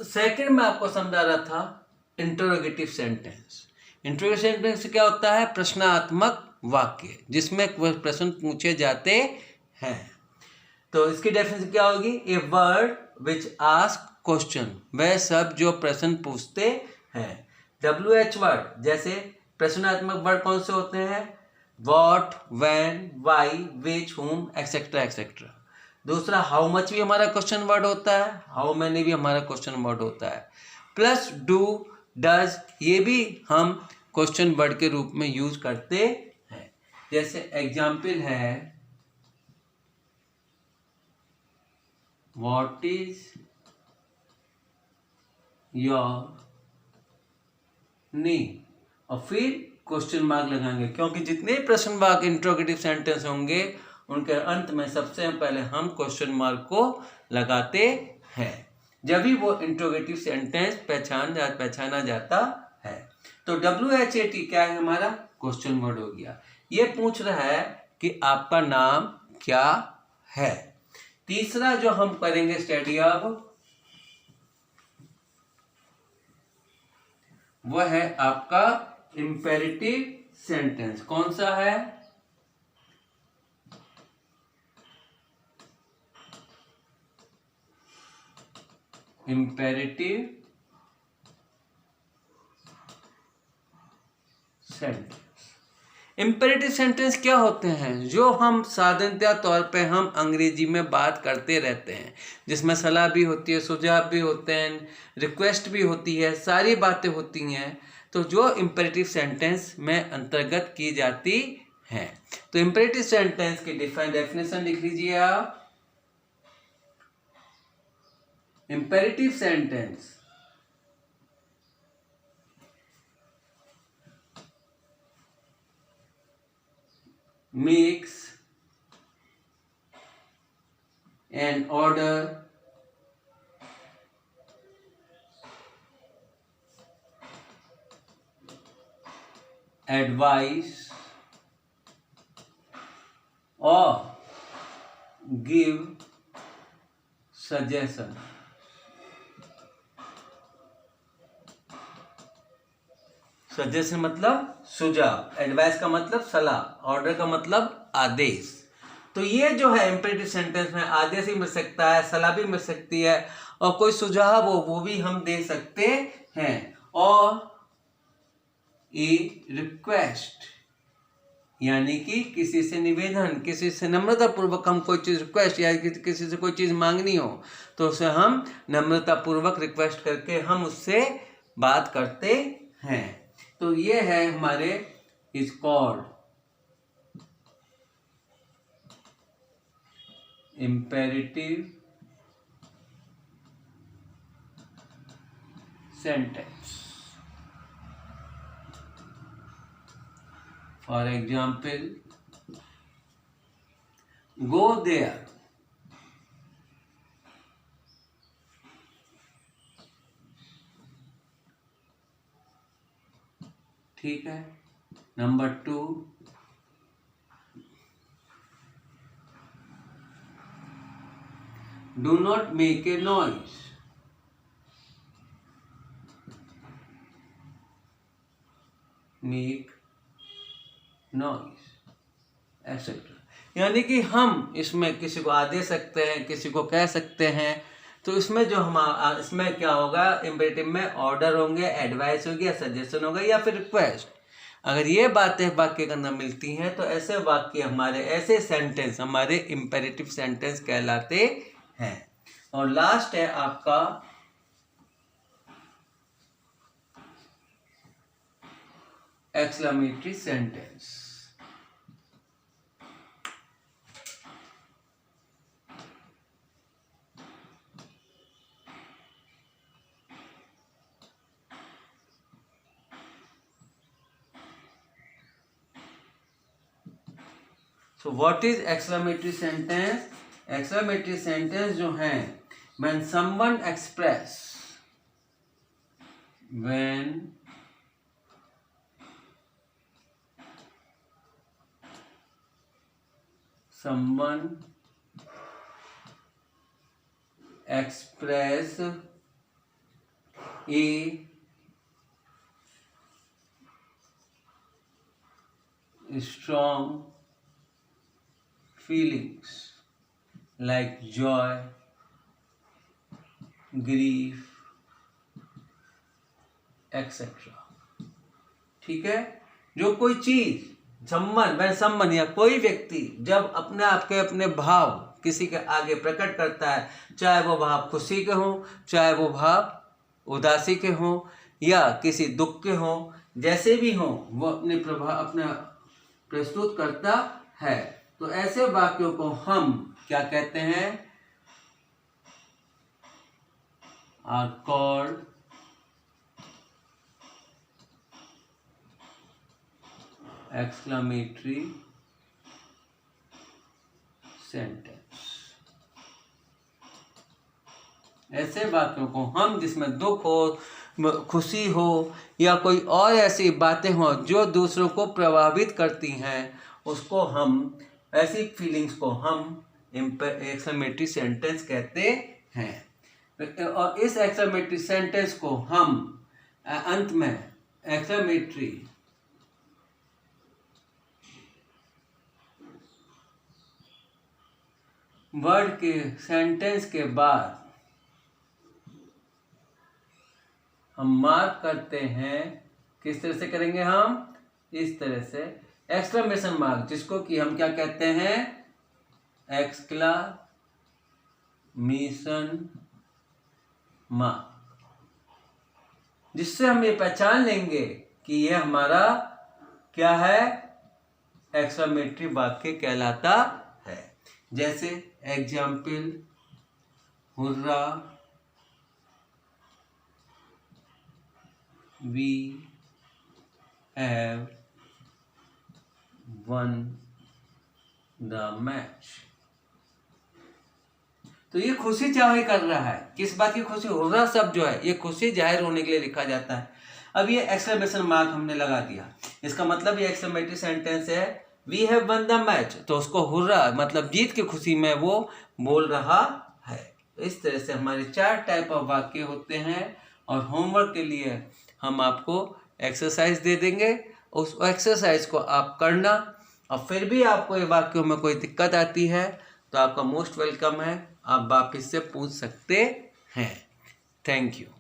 Second में आपको समझा रहा था इंटरोगेटिव सेंटेंस। इंटरोगेटिव सेंटेंस क्या होता है? प्रश्नात्मक वाक्य जिसमें प्रश्न पूछे जाते हैं। तो इसकी डेफिनेशन क्या होगी? A word which ask question, वह सब जो प्रश्न पूछते हैं। WH वर्ड, जैसे प्रश्नात्मक वर्ड कौन से होते हैं? वॉट, व्हेन, वाई, विच, हुम, एक्सेट्रा एक्सेट्रा। दूसरा हाउ मच भी हमारा क्वेश्चन वर्ड होता है, हाउ मैनी भी हमारा क्वेश्चन वर्ड होता है। प्लस डू, डज, ये भी हम क्वेश्चन वर्ड के रूप में यूज करते हैं। जैसे एग्जाम्पल है, व्हाट इज योर नेम, और फिर क्वेश्चन मार्क लगाएंगे, क्योंकि जितने प्रश्न वाक्य इंट्रोगेटिव सेंटेंस होंगे उनके अंत में सबसे पहले हम क्वेश्चन मार्क को लगाते हैं, जब भी वो इंट्रोगेटिव सेंटेंस पहचाना जाता है। तो WHAT क्या है? हमारा क्वेश्चन वर्ड हो गया। ये पूछ रहा है कि आपका नाम क्या है। तीसरा जो हम करेंगे स्टडी अब, वह है आपका इंपेरेटिव सेंटेंस। कौन सा है? Imperative sentence. इंपेरेटिव सेंटेंस क्या होते हैं? जो हम साधारणतः तौर पे हम अंग्रेजी में बात करते रहते हैं, जिसमें सलाह भी होती है, सुझाव भी होते हैं, रिक्वेस्ट भी होती है, सारी बातें होती हैं। तो जो इंपेरेटिव सेंटेंस में अंतर्गत की जाती हैं। तो इंपेरेटिव सेंटेंस की डेफिनेशन लिख लीजिए आप। Imperative sentence makes an order advice or give suggestion। Suggestion मतलब सुझाव, एडवाइस का मतलब सलाह, ऑर्डर का मतलब आदेश। तो ये जो है इंपेरेटिव सेंटेंस में आदेश ही मिल सकता है, सलाह भी मिल सकती है, और कोई सुझाव हो वो भी हम दे सकते हैं। और ए रिक्वेस्ट, यानी कि किसी से निवेदन, किसी से नम्रता पूर्वक हम कोई चीज रिक्वेस्ट, या किसी से कोई चीज मांगनी हो तो उसे हम नम्रता पूर्वक रिक्वेस्ट करके हम उससे बात करते हैं। तो ये है हमारे is called imperative sentence. For example, go there, ठीक है। Number 2, do not make a noise, make noise etcetera. यानी कि हम इसमें किसी को आदेश सकते हैं, किसी को कह सकते हैं। तो इसमें जो हम इसमें क्या होगा? इंपेरेटिव में ऑर्डर होंगे, एडवाइस होगी, या सजेशन होगा, या फिर रिक्वेस्ट। अगर ये बातें वाक्य के अंदर मिलती हैं तो ऐसे वाक्य हमारे, ऐसे सेंटेंस हमारे इंपेरेटिव सेंटेंस कहलाते हैं। और लास्ट है आपका exclamatory sentence. So what is exclamatory sentence? Exclamatory sentence जो है, when someone express, when someone express A strong feelings like joy, grief, etc. ठीक है। जो कोई चीज संबंध या कोई व्यक्ति जब अपने आपके अपने भाव किसी के आगे प्रकट करता है, चाहे वो भाव खुशी के हों, चाहे वो भाव उदासी के हों या किसी दुख के हों, जैसे भी हों, वो अपना प्रस्तुत करता है। तो ऐसे वाक्यों को हम क्या कहते हैं? Are called exclamatory sentence. ऐसे वाक्यों को हम जिसमें दुख हो, खुशी हो या कोई और ऐसी बातें हो जो दूसरों को प्रभावित करती हैं, उसको हम, ऐसी फीलिंग्स को हम एक्सक्लेमेटरी सेंटेंस कहते हैं। और इस एक्सक्लेमेटरी सेंटेंस को हम अंत में एक्सक्लेमेटरी वर्ड के सेंटेंस के बाद हम मार्क करते हैं। किस तरह से करेंगे हम? इस तरह से एक्सक्लेमेशन मार्क, जिसको कि हम क्या कहते हैं? एक्सक्लेमेशन मार्क, जिससे हम ये पहचान लेंगे कि ये हमारा क्या है? एक्सक्लेमेटरी वाक्य कहलाता है। जैसे example, hurrah, we have won the match। तो ये खुशी जाहिर कर रहा है। किस बात की खुशी? हुर्रा शब्द जो है ये खुशी जाहिर होने के लिए लिखा जाता है। अब ये एक्सक्लेमेशन मार्क हमने लगा दिया, इसका मतलब ये एक्सक्लेमेटरी सेंटेंस है। We have won the match, तो उसको हुर्रा मतलब जीत की खुशी में वो बोल रहा है। तो इस तरह से हमारे 4 टाइप ऑफ वाक्य होते हैं। और होमवर्क के लिए हम आपको एक्सरसाइज दे देंगे, उस एक्सरसाइज को आप करना। और फिर भी आपको ये वाक्यों में कोई दिक्कत आती है तो आपका मोस्ट वेलकम है, आप वापस से पूछ सकते हैं। Thank you.